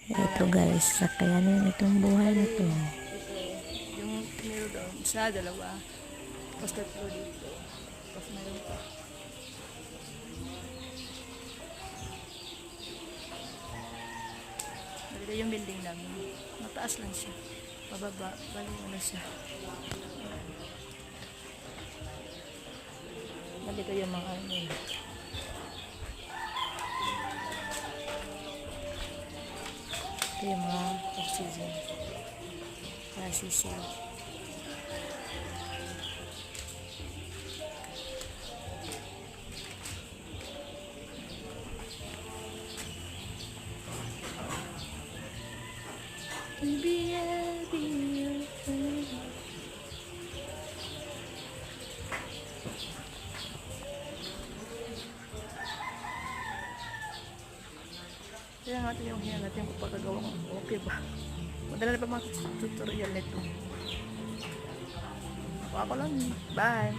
Ito guys, sakayanin itong buhay na to. Yung meron doon, isa, dalawa. Tapos tatlo dito. Tapos meron pa. Dito yung building namin. Mataas lang siya. Pababa, bali ano siya. Bali ko yung mga ano. Ito yung mga oxygen. Para sisil. Maybe I'll be your friend. Kaya natin yung hinga natin kung pagkagawa ko. Okay ba? Madala na pa mga tutorial nito. Ako lang. Bye!